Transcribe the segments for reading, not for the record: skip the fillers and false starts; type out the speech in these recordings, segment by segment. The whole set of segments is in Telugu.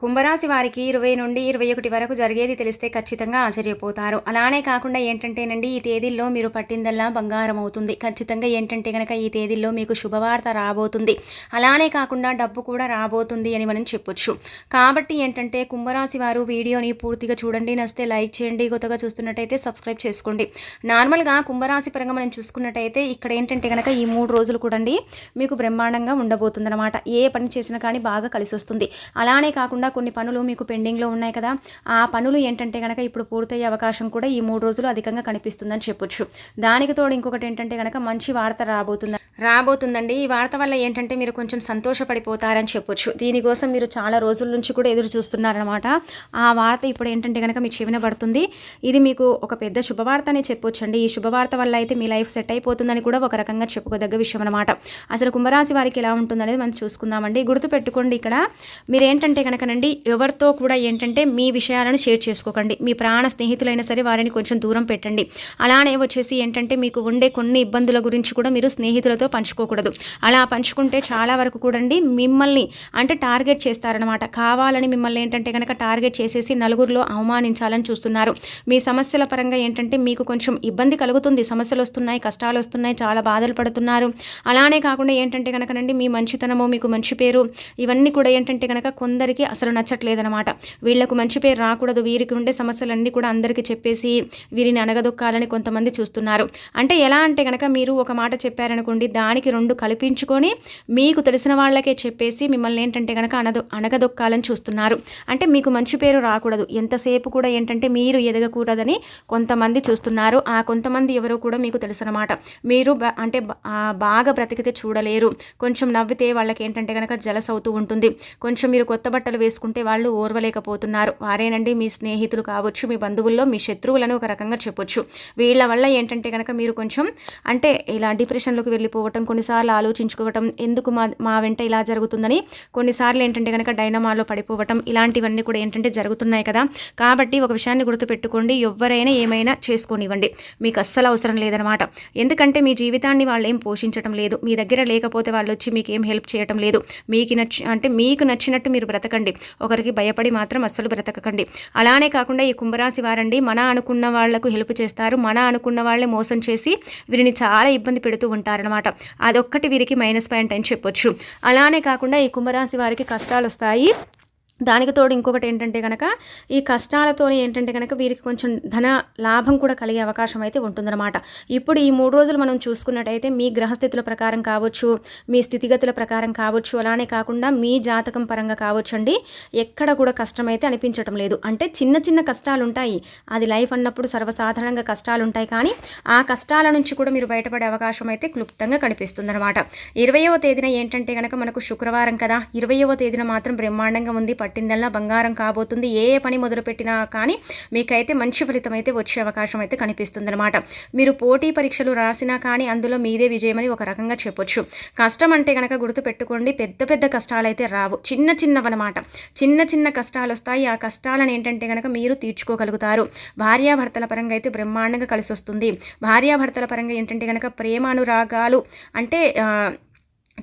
కుంభరాశి వారికి 20 నుండి 21 వరకు జరిగేది తెలిస్తే ఖచ్చితంగా ఆశ్చర్యపోతారు. అలానే కాకుండా ఏంటంటేనండి, ఈ తేదీల్లో మీరు పట్టిందల్లా బంగారం అవుతుంది. ఖచ్చితంగా ఏంటంటే గనక ఈ తేదీల్లో మీకు శుభవార్త రాబోతుంది. అలానే కాకుండా డబ్బు కూడా రాబోతుంది అని మనం చెప్పొచ్చు. కాబట్టి ఏంటంటే కుంభరాశి వారు వీడియోని పూర్తిగా చూడండి. నచ్చితే లైక్ చేయండి. కొత్తగా చూస్తున్నట్టయితే సబ్స్క్రైబ్ చేసుకోండి. నార్మల్గా కుంభరాశి పరంగా మనం చూసుకున్నట్టయితే ఇక్కడ ఏంటంటే గనక ఈ 3 రోజులు కూడా మీకు బ్రహ్మాండంగా ఉండబోతుందన్నమాట. ఏ పని చేసినా కానీ బాగా కలిసి వస్తుంది. అలానే కాకుండా కొన్ని పనులు మీకు పెండింగ్లో ఉన్నాయి కదా, ఆ పనులు ఏంటంటే కనుక ఇప్పుడు పూర్తయ్యే అవకాశం కూడా ఈ 3 రోజులు అధికంగా కనిపిస్తుందని చెప్పొచ్చు. దానికి తోడు ఇంకొకటి ఏంటంటే కనుక మంచి వార్త రాబోతుందండి. ఈ వార్త వల్ల ఏంటంటే మీరు కొంచెం సంతోషపడిపోతారని చెప్పొచ్చు. దీనికోసం మీరు చాలా రోజుల నుంచి కూడా ఎదురు చూస్తున్నారనమాట. ఆ వార్త ఇప్పుడు ఏంటంటే కనుక మీ చెవిన పడుతుంది. ఇది మీకు ఒక పెద్ద శుభవార్త అనే చెప్పొచ్చు అండి. ఈ శుభవార్త వల్ల అయితే మీ లైఫ్ సెట్ అయిపోతుందని కూడా ఒక రకంగా చెప్పుకోదగ్గ విషయం అనమాట. అసలు కుంభరాశి వారికి ఎలా ఉంటుందనేది మనం చూసుకుందామండి. గుర్తుపెట్టుకోండి, ఇక్కడ మీరు ఏంటంటే కనుకనండి ఎవరితో కూడా ఏంటంటే మీ విషయాలను షేర్ చేసుకోకండి. మీ ప్రాణ స్నేహితులైనా సరే వారిని కొంచెం దూరం పెట్టండి. అలానే వచ్చేసి ఏంటంటే మీకు ఉండే కొన్ని ఇబ్బందుల గురించి కూడా మీరు స్నేహితులతో పంచుకోకూడదు. అలా పంచుకుంటే చాలా వరకు కూడా మిమ్మల్ని అంటే టార్గెట్ చేస్తారనమాట. కావాలని మిమ్మల్ని ఏంటంటే కనుక టార్గెట్ చేసేసి నలుగురిలో అవమానించాలని చూస్తున్నారు. మీ సమస్యల పరంగా ఏంటంటే మీకు కొంచెం ఇబ్బంది కలుగుతుంది. సమస్యలు వస్తున్నాయి, కష్టాలు వస్తున్నాయి, చాలా బాధలు పడుతున్నారు. అలానే కాకుండా ఏంటంటే కనుకనండి మీ మంచితనము, మీకు మంచి పేరు, ఇవన్నీ కూడా ఏంటంటే కనుక కొందరికి అసలు నచ్చట్లేదనమాట. వీళ్లకు మంచి పేరు రాకూడదు, వీరికి ఉండే సమస్యలన్నీ కూడా అందరికీ చెప్పేసి వీరిని అనగదొక్కాలని కొంతమంది చూస్తున్నారు. అంటే ఎలా అంటే కనుక మీరు ఒక మాట చెప్పారనుకోండి, దానికి 2 కల్పించుకొని మీకు తెలిసిన వాళ్ళకే చెప్పేసి మిమ్మల్ని ఏంటంటే కనుక అనగదొక్కాలని చూస్తున్నారు. అంటే మీకు మంచి పేరు రాకూడదు, ఎంతసేపు కూడా ఏంటంటే మీరు ఎదగకూడదని కొంతమంది చూస్తున్నారు. ఆ కొంతమంది ఎవరో కూడా మీకు తెలుసు అనమాట. మీరు అంటే బాగా బ్రతికితే చూడలేరు. కొంచెం నవ్వితే వాళ్ళకి ఏంటంటే కనుక జలస్ అవుతూ ఉంటుంది. కొంచెం మీరు కొత్త బట్టలు వేసుకుంటే వాళ్ళు ఓర్వలేకపోతున్నారు. వారేనండి మీ స్నేహితులు కావచ్చు, మీ బంధువుల్లో మీ శత్రువులను ఒక రకంగా చెప్పొచ్చు. వీళ్ళ వల్ల ఏంటంటే కనుక మీరు కొంచెం అంటే ఇలా డిప్రెషన్లోకి వెళ్ళిపోవటం, కొన్నిసార్లు ఆలోచించుకోవటం, ఎందుకు మా వెంట ఇలా జరుగుతుందని కొన్నిసార్లు ఏంటంటే కనుక డైనమాలో పడిపోవటం, ఇలాంటివన్నీ కూడా ఏంటంటే జరుగుతున్నాయి కదా. కాబట్టి ఒక విషయాన్ని గుర్తుపెట్టుకోండి, ఎవరైనా ఏమైనా చేసుకోనివ్వండి, మీకు అస్సలు అవసరం లేదనమాట. ఎందుకంటే మీ జీవితాన్ని వాళ్ళు ఏం పోషించడం లేదు. మీ దగ్గర లేకపోతే వాళ్ళు వచ్చి మీకు ఏం హెల్ప్ చేయటం లేదు. మీకు నచ్చినట్టు మీరు బ్రతకండి. ఒకరికి భయపడి మాత్రం అస్సలు బ్రతకకండి. అలానే కాకుండా ఈ కుంభరాశి వారండి మన అనుకున్న వాళ్లకు హెల్ప్ చేస్తారు. మన అనుకున్న వాళ్ళే మోసం చేసి వీరిని చాలా ఇబ్బంది పెడుతూ ఉంటారనమాట. అదొక్కటి వీరికి మైనస్ పాయింట్ అని చెప్పొచ్చు. అలానే కాకుండా ఈ కుంభరాశి వారికి కష్టాలు వస్తాయి. దానికి తోడు ఇంకొకటి ఏంటంటే కనుక ఈ కష్టాలతోనే ఏంటంటే కనుక వీరికి కొంచెం ధన లాభం కూడా కలిగే అవకాశం అయితే ఉంటుందన్నమాట. ఇప్పుడు ఈ 3 రోజులు మనం చూసుకున్నట్టయితే మీ గ్రహస్థితుల ప్రకారం కావచ్చు, మీ స్థితిగతుల ప్రకారం కావచ్చు, అలానే కాకుండా మీ జాతకం పరంగా కావచ్చు అండి, ఎక్కడ కూడా కష్టం అయితే అనిపించటం లేదు. అంటే చిన్న చిన్న కష్టాలు ఉంటాయి, అది లైఫ్ అన్నప్పుడు సర్వసాధారణంగా కష్టాలు ఉంటాయి. కానీ ఆ కష్టాల నుంచి కూడా మీరు బయటపడే అవకాశం అయితే క్లుప్తంగా కనిపిస్తుంది అనమాట. 20వ తేదీన ఏంటంటే కనుక మనకు శుక్రవారం కదా, 20వ తేదీన మాత్రం బ్రహ్మాండంగా ఉంది. పట్టిందల్లా బంగారం కాబోతుంది. ఏ పని మొదలుపెట్టినా కానీ మీకైతే మంచి ఫలితం అయితే వచ్చే అవకాశం అయితే కనిపిస్తుంది అనమాట. మీరు పోటీ పరీక్షలు రాసినా కానీ అందులో మీదే విజయమని ఒక రకంగా చెప్పొచ్చు. కష్టం అంటే కనుక గుర్తుపెట్టుకోండి, పెద్ద పెద్ద కష్టాలు అయితే రావు, చిన్న చిన్నవన్నమాట. చిన్న చిన్న కష్టాలు వస్తాయి. ఆ కష్టాలను ఏంటంటే కనుక మీరు తీర్చుకోగలుగుతారు. భార్యాభర్తల పరంగా అయితే బ్రహ్మాండంగా కలిసి వస్తుంది. భార్యాభర్తల పరంగా ఏంటంటే కనుక ప్రేమానురాగాలు అంటే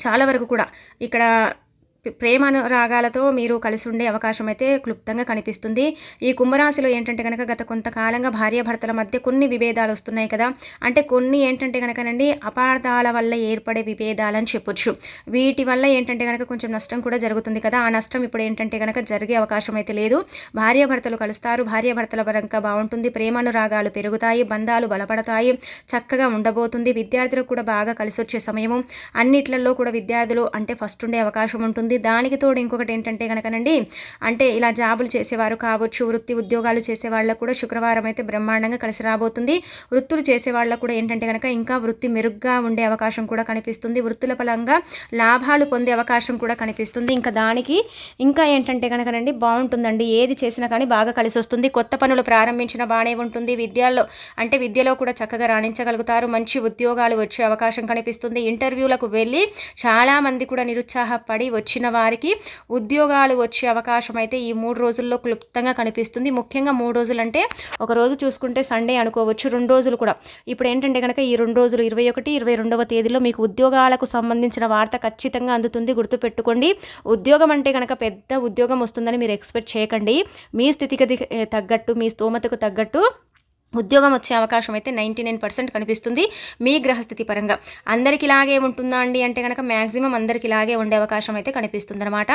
చాలా వరకు కూడా ఇక్కడ ప్రేమానురాగాలతో మీరు కలిసి ఉండే అవకాశం అయితే క్లుప్తంగా కనిపిస్తుంది. ఈ కుంభరాశిలో ఏంటంటే కనుక గత కొంతకాలంగా భార్యాభర్తల మధ్య కొన్ని విభేదాలు వస్తున్నాయి కదా. అంటే కొన్ని ఏంటంటే కనుకనండి అపార్థాల వల్ల ఏర్పడే విభేదాలని చెప్పొచ్చు. వీటి వల్ల ఏంటంటే కనుక కొంచెం నష్టం కూడా జరుగుతుంది కదా. ఆ నష్టం ఇప్పుడు ఏంటంటే కనుక జరిగే అవకాశం అయితే లేదు. భార్యాభర్తలు కలుస్తారు. భార్యాభర్తల పరంగా బాగుంటుంది. ప్రేమానురాగాలు పెరుగుతాయి, బంధాలు బలపడతాయి, చక్కగా ఉండబోతుంది. విద్యార్థులకు కూడా బాగా కలిసి వచ్చే సమయము. అన్నిట్లలో కూడా విద్యార్థులు అంటే ఫస్ట్ ఉండే అవకాశం ఉంటుంది. దానికి తోడు ఇంకొకటి ఏంటంటే కనుకనండి, అంటే ఇలా జాబులు చేసేవారు కావచ్చు, వృత్తి ఉద్యోగాలు చేసే వాళ్ళకు కూడా శుక్రవారం అయితే బ్రహ్మాండంగా కలిసి రాబోతుంది. వృత్తులు చేసే వాళ్ళకు కూడా ఏంటంటే కనుక ఇంకా వృత్తి మెరుగ్గా ఉండే అవకాశం కూడా కనిపిస్తుంది. వృత్తుల పరంగా లాభాలు పొందే అవకాశం కూడా కనిపిస్తుంది. ఇంకా దానికి ఇంకా ఏంటంటే కనుకనండి బాగుంటుందండి. ఏది చేసినా కానీ బాగా కలిసి వస్తుంది. కొత్త పనులు ప్రారంభించిన బాగానే ఉంటుంది. విద్యలో కూడా చక్కగా రాణించగలుగుతారు. మంచి ఉద్యోగాలు వచ్చే అవకాశం కనిపిస్తుంది. ఇంటర్వ్యూలకు వెళ్ళి చాలామంది కూడా నిరుత్సాహపడి వచ్చి వచ్చిన వారికి ఉద్యోగాలు వచ్చే అవకాశం అయితే ఈ 3 రోజుల్లో క్లుప్తంగా కనిపిస్తుంది. ముఖ్యంగా 3 రోజులు అంటే ఒక రోజు చూసుకుంటే సండే అనుకోవచ్చు, 2 రోజులు కూడా. ఇప్పుడు ఏంటంటే కనుక ఈ 2 రోజులు 21, 22వ తేదీలో మీకు ఉద్యోగాలకు సంబంధించిన వార్త ఖచ్చితంగా అందుతుంది. గుర్తుపెట్టుకోండి. ఉద్యోగం అంటే కనుక పెద్ద ఉద్యోగం వస్తుందని మీరు ఎక్స్పెక్ట్ చేయకండి. మీ స్థితిగతి తగ్గట్టు, మీ స్తోమతకు తగ్గట్టు ఉద్యోగం వచ్చే అవకాశం అయితే 99% కనిపిస్తుంది. మీ గ్రహస్థితి పరంగా అందరికి ఇలాగే ఉంటుందా అండి అంటే కనుక మ్యాక్సిమం అందరికి ఇలాగే ఉండే అవకాశం అయితే కనిపిస్తుంది అనమాట.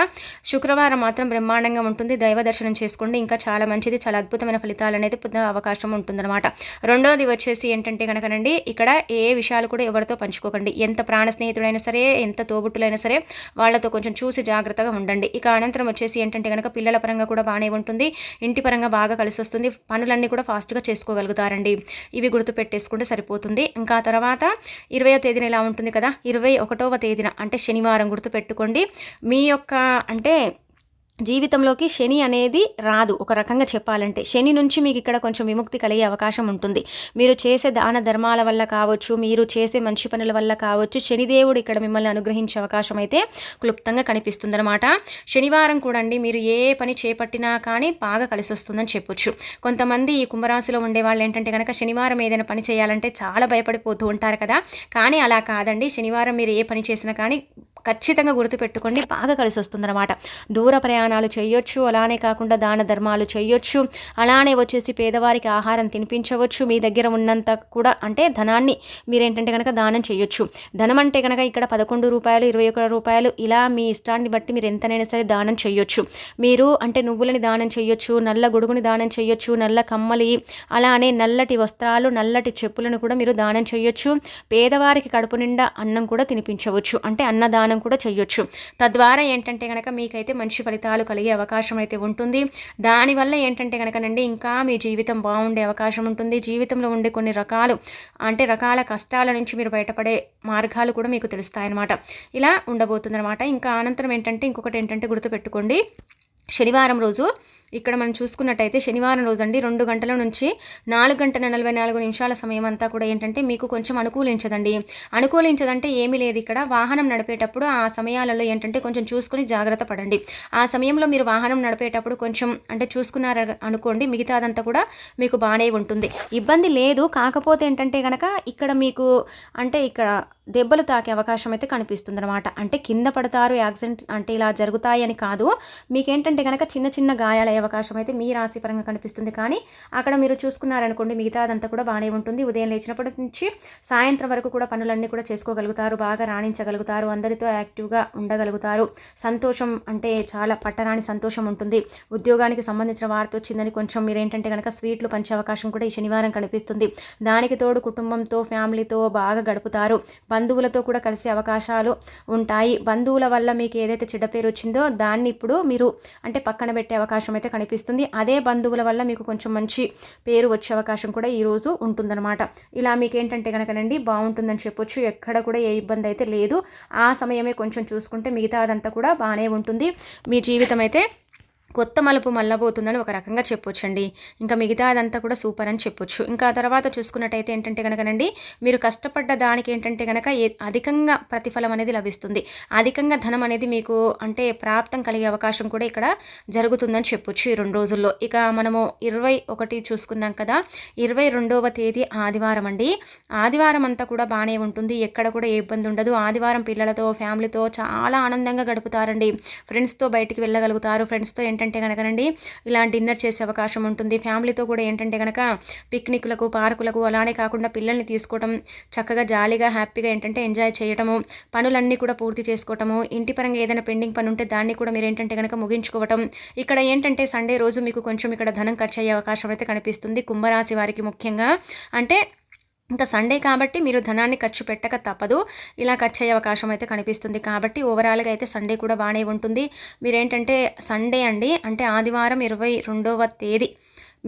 శుక్రవారం మాత్రం బ్రహ్మాండంగా ఉంటుంది. దైవ దర్శనం చేసుకోండి, ఇంకా చాలా మంచిది, చాలా అద్భుతమైన ఫలితాలు అనేది పొందే అవకాశం ఉంటుందన్నమాట. రెండోది వచ్చేసి ఏంటంటే కనుకనండి, ఇక్కడ ఏ విషయాలు కూడా ఎవరితో పంచుకోకండి. ఎంత ప్రాణ స్నేహితుడైనా సరే, ఎంత తోబుట్టులైనా సరే వాళ్ళతో కొంచెం చూసి జాగ్రత్తగా ఉండండి. ఇక అనంతరం వచ్చేసి ఏంటంటే కనుక పిల్లల పరంగా కూడా బాగానే ఉంటుంది, ఇంటి పరంగా బాగా కలిసి వస్తుంది, పనులన్నీ కూడా ఫాస్ట్గా చేసుకోగలుగుతారండి. ఇవి గుర్తుపెట్టేసుకుంటే సరిపోతుంది. ఇంకా తర్వాత 20వ తేదీన ఇలా ఉంటుంది కదా, 21వ తేదీన అంటే శనివారం గుర్తుపెట్టుకోండి. మీ యొక్క అంటే జీవితంలోకి శని అనేది రాదు. ఒక రకంగా చెప్పాలంటే శని నుంచి మీకు ఇక్కడ కొంచెం విముక్తి కలిగే అవకాశం ఉంటుంది. మీరు చేసే దాన ధర్మాల వల్ల కావచ్చు, మీరు చేసే మంచి పనుల వల్ల కావచ్చు, శనిదేవుడు ఇక్కడ మిమ్మల్ని అనుగ్రహించే అవకాశం అయితే క్లుప్తంగా కనిపిస్తుందన్నమాట. శనివారం కూడా అండి మీరు ఏ పని చేపట్టినా కానీ బాగా కలిసి వస్తుందని చెప్పొచ్చు. కొంతమంది ఈ కుంభరాశిలో ఉండే వాళ్ళు ఏంటంటే కనుక శనివారం ఏదైనా పని చేయాలంటే చాలా భయపడిపోతూ ఉంటారు కదా, కానీ అలా కాదండి. శనివారం మీరు ఏ పని చేసినా కానీ ఖచ్చితంగా గుర్తుపెట్టుకోండి, బాగా కలిసి వస్తుందన్నమాట. దూర ప్రయాణాలు చేయొచ్చు, అలానే కాకుండా దాన ధర్మాలు చేయొచ్చు, అలానే వచ్చేసి పేదవారికి ఆహారం తినిపించవచ్చు. మీ దగ్గర ఉన్నంత కూడా అంటే ధనాన్ని మీరేంటంటే కనుక దానం చేయొచ్చు. ధనం అంటే కనుక ఇక్కడ 11 రూపాయలు, 21 రూపాయలు ఇలా మీ ఇష్టాన్ని బట్టి మీరు ఎంతనైనా సరే దానం చేయొచ్చు. మీరు అంటే నువ్వులని దానం చేయొచ్చు, నల్ల గొడుగుని దానం చేయొచ్చు, నల్ల కమ్మలి, అలానే నల్లటి వస్త్రాలు, నల్లటి చెప్పులను కూడా మీరు దానం చేయొచ్చు. పేదవారికి కడుపు నిండా అన్నం కూడా తినిపించవచ్చు, అంటే అన్నదానం కూడా చేయొచ్చు. తద్వారా ఏంటంటే కనుక మీకైతే మంచి ఫలితాలు కలిగే అవకాశం అయితే ఉంటుంది. దానివల్ల ఏంటంటే కనుకనండి ఇంకా మీ జీవితం బాగుండే అవకాశం ఉంటుంది. జీవితంలో ఉండే కొన్ని రకాల కష్టాల నుంచి మీరు బయటపడే మార్గాలు కూడా మీకు తెలుస్తాయన్నమాట. ఇలా ఉండబోతుందన్నమాట. ఇంకా అనంతరం ఏంటంటే ఇంకొకటి ఏంటంటే గుర్తుపెట్టుకోండి, శనివారం రోజు ఇక్కడ మనం చూసుకున్నట్టయితే శనివారం రోజు అండి 2 గంటల నుంచి 4:44 సమయం అంతా కూడా ఏంటంటే మీకు కొంచెం అనుకూలించదంటే ఏమీ లేదు. ఇక్కడ వాహనం నడిపేటప్పుడు ఆ సమయాలలో ఏంటంటే కొంచెం చూసుకుని జాగ్రత్త పడండి. ఆ సమయంలో మీరు వాహనం నడిపేటప్పుడు కొంచెం అంటే చూసుకున్నారు అనుకోండి, మిగతాదంతా కూడా మీకు బాగానే ఉంటుంది, ఇబ్బంది లేదు. కాకపోతే ఏంటంటే కనుక ఇక్కడ మీకు అంటే ఇక్కడ దెబ్బలు తాకే అవకాశం అయితే కనిపిస్తుంది అనమాట. అంటే కింద పడతారు, యాక్సిడెంట్ అంటే ఇలా జరుగుతాయి అని కాదు, మీకేంటంటే కనుక చిన్న చిన్న గాయాలయ్యే అవకాశం అయితే మీ రాశి పరంగా కనిపిస్తుంది. కానీ అక్కడ మీరు చూసుకున్నారనుకోండి, మిగతాదంతా కూడా బాగానే ఉంటుంది. ఉదయం లేచినప్పటి నుంచి సాయంత్రం వరకు కూడా పనులన్నీ కూడా చేసుకోగలుగుతారు, బాగా రాణించగలుగుతారు, అందరితో యాక్టివ్గా ఉండగలుగుతారు. సంతోషం అంటే చాలా పట్టరాని సంతోషం ఉంటుంది. ఉద్యోగానికి సంబంధించిన వార్త వచ్చిందని కొంచెం మీరేంటంటే కనుక స్వీట్లు పంచే అవకాశం కూడా ఈ శనివారం కనిపిస్తుంది. దానికి తోడు కుటుంబంతో, ఫ్యామిలీతో బాగా గడుపుతారు. బంధువులతో కూడా కలిసే అవకాశాలు ఉంటాయి. బంధువుల వల్ల మీకు ఏదైతే చెడ్డ పేరు వచ్చిందో దాన్ని ఇప్పుడు మీరు అంటే పక్కన పెట్టే అవకాశం అయితే కనిపిస్తుంది. అదే బంధువుల వల్ల మీకు కొంచెం మంచి పేరు వచ్చే అవకాశం కూడా ఈరోజు ఉంటుందన్నమాట. ఇలా మీకు ఏంటంటే కనుకనండి బాగుంటుందని చెప్పొచ్చు. ఎక్కడ కూడా ఏ ఇబ్బంది అయితే లేదు. ఆ సమయమే కొంచెం చూసుకుంటే మిగతాదంతా కూడా బాగానే ఉంటుంది. మీ జీవితం అయితే కొత్త మలుపు మళ్ళబోతుందని ఒక రకంగా చెప్పొచ్చండి. ఇంకా మిగతా అదంతా కూడా సూపర్ అని చెప్పొచ్చు. ఇంకా తర్వాత చూసుకున్నట్టయితే ఏంటంటే కనుకనండి మీరు కష్టపడ్డ దానికి ఏంటంటే కనుక అధికంగా ప్రతిఫలం అనేది లభిస్తుంది. అధికంగా ధనం అనేది మీకు అంటే ప్రాప్తం కలిగే అవకాశం కూడా ఇక్కడ జరుగుతుందని చెప్పొచ్చు ఈ 2 రోజుల్లో. ఇక మనము 21 చూసుకున్నాం కదా, 22వ తేదీ ఆదివారం అండి. ఆదివారం అంతా కూడా బాగానే ఉంటుంది, ఎక్కడ కూడా ఏ ఇబ్బంది ఉండదు. ఆదివారం పిల్లలతో, ఫ్యామిలీతో చాలా ఆనందంగా గడుపుతారండి. ఫ్రెండ్స్తో బయటికి వెళ్ళగలుగుతారు. ఫ్రెండ్స్తో ఏంటంటే కనుకనండి ఇలా డిన్నర్ చేసే అవకాశం ఉంటుంది. ఫ్యామిలీతో కూడా ఏంటంటే కనుక పిక్నిక్లకు, పార్కులకు, అలానే కాకుండా పిల్లల్ని తీసుకోవడం, చక్కగా జాలీగా హ్యాపీగా ఏంటంటే ఎంజాయ్ చేయటము, పనులన్నీ కూడా పూర్తి చేసుకోవటము, ఇంటి పరంగా ఏదైనా పెండింగ్ పని ఉంటే దాన్ని కూడా మీరు ఏంటంటే కనుక ముగించుకోవటం. ఇక్కడ ఏంటంటే సండే రోజు మీకు కొంచెం ఇక్కడ ధనం ఖర్చు అయ్యే అవకాశం అయితే కనిపిస్తుంది. కుంభరాశి వారికి ముఖ్యంగా అంటే ఇంకా సండే కాబట్టి మీరు ధనాన్ని ఖర్చు పెట్టక తప్పదు, ఇలా ఖర్చు అయ్యే అవకాశం అయితే కనిపిస్తుంది. కాబట్టి ఓవరాల్గా అయితే సండే కూడా బాగానే ఉంటుంది. మీరేంటంటే సండే అండి అంటే ఆదివారం 22వ తేదీ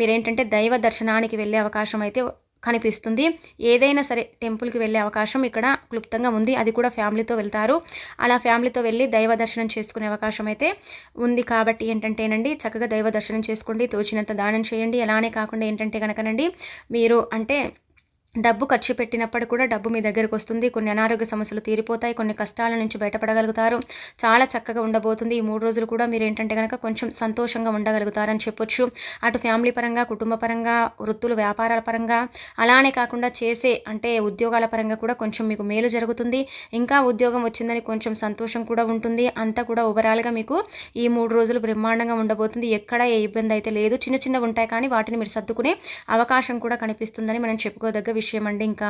మీరేంటంటే దైవ దర్శనానికి వెళ్ళే అవకాశం అయితే కనిపిస్తుంది. ఏదైనా సరే టెంపుల్కి వెళ్ళే అవకాశం ఇక్కడ క్లుప్తంగా ఉంది. అది కూడా ఫ్యామిలీతో వెళ్తారు. అలా ఫ్యామిలీతో వెళ్ళి దైవ దర్శనం చేసుకునే అవకాశం అయితే ఉంది. కాబట్టి ఏంటంటేనండి చక్కగా దైవ దర్శనం చేసుకోండి, తోచినంత దానం చేయండి. అలానే కాకుండా ఏంటంటే కనుకనండి మీరు అంటే డబ్బు ఖర్చు పెట్టినప్పుడు కూడా డబ్బు మీ దగ్గరకు వస్తుంది. కొన్ని అనారోగ్య సమస్యలు తీరిపోతాయి. కొన్ని కష్టాల నుంచి బయటపడగలుగుతారు. చాలా చక్కగా ఉండబోతుంది. ఈ 3 రోజులు కూడా మీరేంటంటే గనక కొంచెం సంతోషంగా ఉండగలుగుతారని చెప్పొచ్చు. అటు ఫ్యామిలీ పరంగా, కుటుంబ పరంగా, వృత్తులు, వ్యాపారాల పరంగా, అలానే కాకుండా చేసే అంటే ఉద్యోగాల పరంగా కూడా కొంచెం మీకు మేలు జరుగుతుంది. ఇంకా ఉద్యోగం వచ్చిందని కొంచెం సంతోషం కూడా ఉంటుంది. అంతా కూడా ఓవరాల్‌గా మీకు ఈ 3 రోజులు బ్రహ్మాండంగా ఉండబోతుంది. ఎక్కడ ఏ ఇబ్బంది అయితే లేదు. చిన్న చిన్నవి ఉంటాయి కానీ వాటిని మీరు సర్దుకునే అవకాశం కూడా కనిపిస్తుందని మనం చెప్పుకోదగ్గ విషయం అండి ఇంకా.